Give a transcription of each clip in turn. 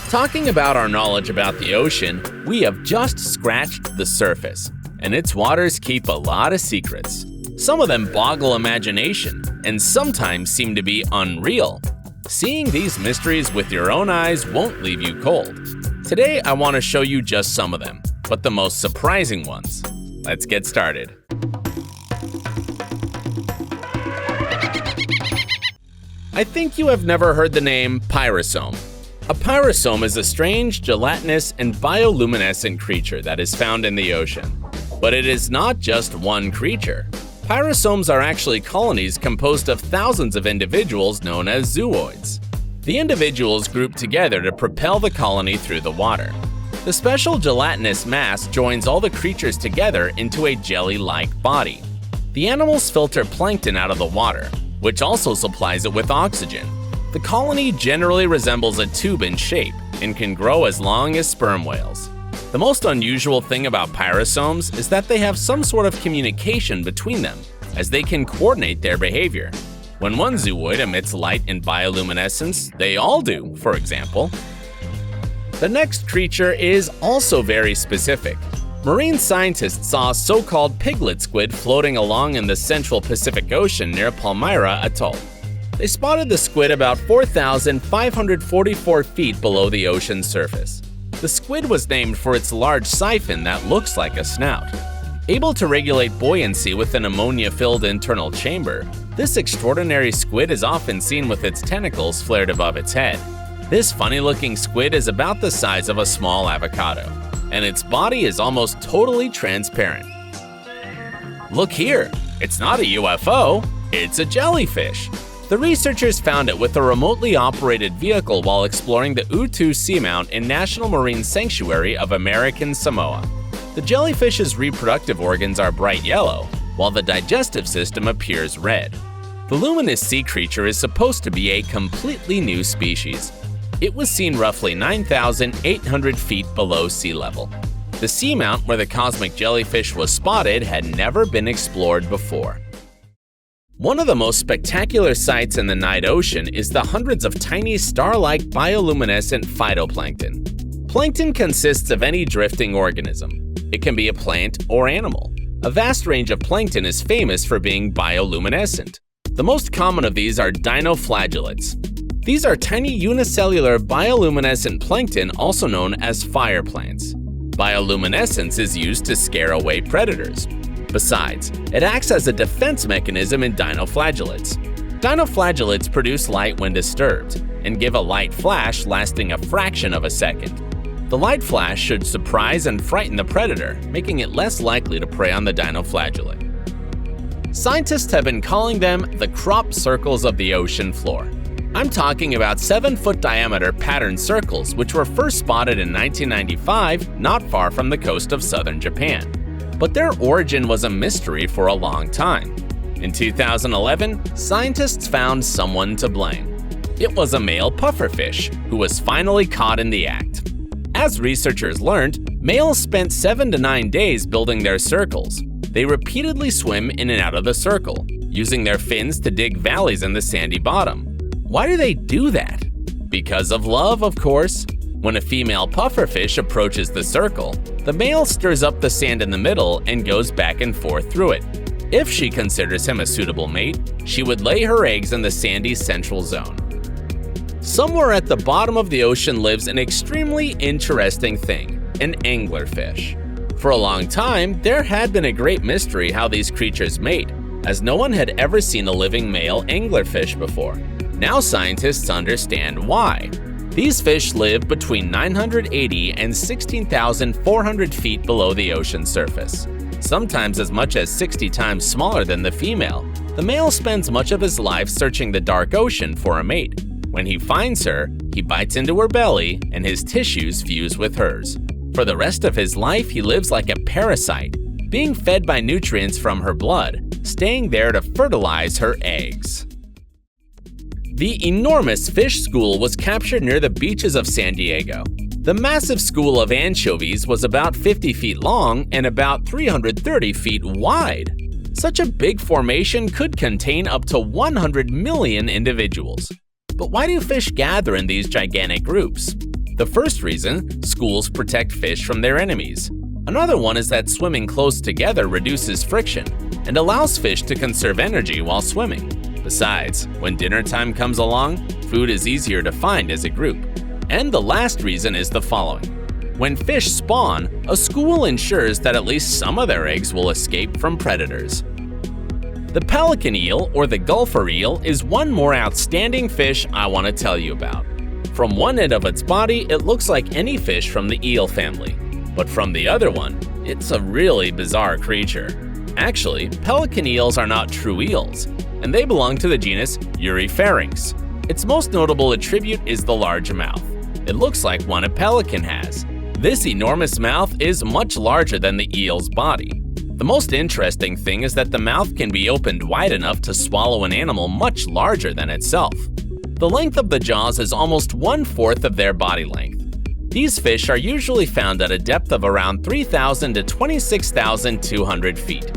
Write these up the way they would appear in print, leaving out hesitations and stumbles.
Talking about our knowledge about the ocean, we have just scratched the surface, and its waters keep a lot of secrets. Some of them boggle imagination, and sometimes seem to be unreal. Seeing these mysteries with your own eyes won't leave you cold. Today, I want to show you just some of them, but the most surprising ones. Let's get started. I think you have never heard the name pyrosome. A pyrosome is a strange, gelatinous, and bioluminescent creature that is found in the ocean. But it is not just one creature. Pyrosomes are actually colonies composed of thousands of individuals known as zooids. The individuals group together to propel the colony through the water. The special gelatinous mass joins all the creatures together into a jelly-like body. The animals filter plankton out of the water, which also supplies it with oxygen. The colony generally resembles a tube in shape and can grow as long as sperm whales. The most unusual thing about pyrosomes is that they have some sort of communication between them, as they can coordinate their behavior. When one zooid emits light in bioluminescence, they all do, for example. The next creature is also very specific. Marine scientists saw a so-called piglet squid floating along in the central Pacific Ocean near Palmyra Atoll. They spotted the squid about 4,544 feet below the ocean's surface. The squid was named for its large siphon that looks like a snout. Able to regulate buoyancy with an ammonia-filled internal chamber, this extraordinary squid is often seen with its tentacles flared above its head. This funny-looking squid is about the size of a small avocado, and its body is almost totally transparent. Look here! It's not a UFO, it's a jellyfish! The researchers found it with a remotely operated vehicle while exploring the Utu Seamount in National Marine Sanctuary of American Samoa. The jellyfish's reproductive organs are bright yellow, while the digestive system appears red. The luminous sea creature is supposed to be a completely new species. It was seen roughly 9,800 feet below sea level. The seamount where the cosmic jellyfish was spotted had never been explored before. One of the most spectacular sights in the night ocean is the hundreds of tiny star-like bioluminescent phytoplankton. Plankton consists of any drifting organism. It can be a plant or animal. A vast range of plankton is famous for being bioluminescent. The most common of these are dinoflagellates. These are tiny unicellular bioluminescent plankton, also known as fire plants. Bioluminescence is used to scare away predators. Besides, it acts as a defense mechanism in dinoflagellates. Dinoflagellates produce light when disturbed and give a light flash lasting a fraction of a second. The light flash should surprise and frighten the predator, making it less likely to prey on the dinoflagellate. Scientists have been calling them the crop circles of the ocean floor. I'm talking about 7-foot diameter patterned circles which were first spotted in 1995 not far from the coast of southern Japan. But their origin was a mystery for a long time. In 2011, scientists found someone to blame. It was a male pufferfish who was finally caught in the act. As researchers learned, males spent 7 to 9 days building their circles. They repeatedly swim in and out of the circle, using their fins to dig valleys in the sandy bottom. Why do they do that? Because of love, of course. When a female pufferfish approaches the circle, the male stirs up the sand in the middle and goes back and forth through it. If she considers him a suitable mate, she would lay her eggs in the sandy central zone. Somewhere at the bottom of the ocean lives an extremely interesting thing, an anglerfish. For a long time, there had been a great mystery how these creatures mate, as no one had ever seen a living male anglerfish before. Now scientists understand why. These fish live between 980 and 16,400 feet below the ocean surface, sometimes as much as 60 times smaller than the female. The male spends much of his life searching the dark ocean for a mate. When he finds her, he bites into her belly and his tissues fuse with hers. For the rest of his life, he lives like a parasite, being fed by nutrients from her blood, staying there to fertilize her eggs. The enormous fish school was captured near the beaches of San Diego. The massive school of anchovies was about 50 feet long and about 330 feet wide. Such a big formation could contain up to 100 million individuals. But why do fish gather in these gigantic groups? The first reason, schools protect fish from their enemies. Another one is that swimming close together reduces friction and allows fish to conserve energy while swimming. Besides, when dinner time comes along, food is easier to find as a group. And the last reason is the following. When fish spawn, a school ensures that at least some of their eggs will escape from predators. The pelican eel, or the gulfer eel, is one more outstanding fish I want to tell you about. From one end of its body, it looks like any fish from the eel family. But from the other one, it's a really bizarre creature. Actually, pelican eels are not true eels, and they belong to the genus Eurypharynx. Its most notable attribute is the large mouth. It looks like one a pelican has. This enormous mouth is much larger than the eel's body. The most interesting thing is that the mouth can be opened wide enough to swallow an animal much larger than itself. The length of the jaws is almost 1/4 of their body length. These fish are usually found at a depth of around 3,000 to 26,200 feet.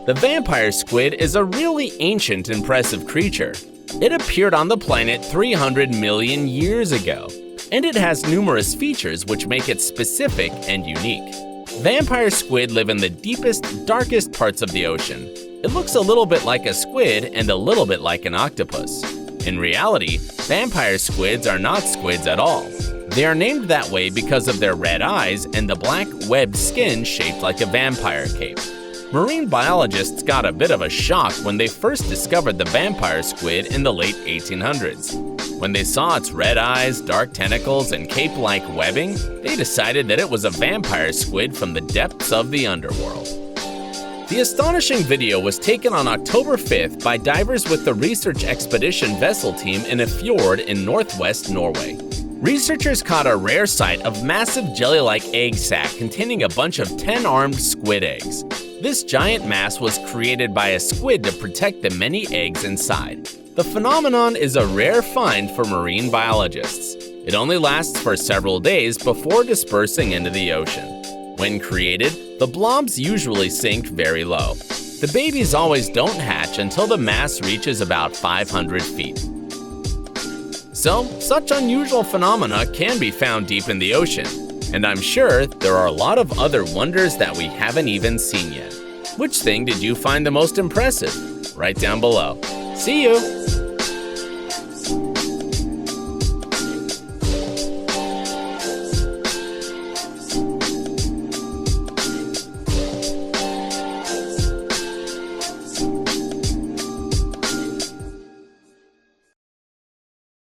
The vampire squid is a really ancient, impressive creature. It appeared on the planet 300 million years ago, and it has numerous features which make it specific and unique. Vampire squid live in the deepest, darkest parts of the ocean. It looks a little bit like a squid and a little bit like an octopus. In reality, vampire squids are not squids at all. They are named that way because of their red eyes and the black webbed skin shaped like a vampire cape. Marine biologists got a bit of a shock when they first discovered the vampire squid in the late 1800s. When they saw its red eyes, dark tentacles, and cape-like webbing, they decided that it was a vampire squid from the depths of the underworld. The astonishing video was taken on October 5th by divers with the Research Expedition vessel team in a fjord in northwest Norway. Researchers caught a rare sight of massive jelly-like egg sac containing a bunch of 10-armed squid eggs. This giant mass was created by a squid to protect the many eggs inside. The phenomenon is a rare find for marine biologists. It only lasts for several days before dispersing into the ocean. When created, the blobs usually sink very low. The babies always don't hatch until the mass reaches about 500 feet. So, such unusual phenomena can be found deep in the ocean, and I'm sure there are a lot of other wonders that we haven't even seen yet. Which thing did you find the most impressive? Write down below. See you!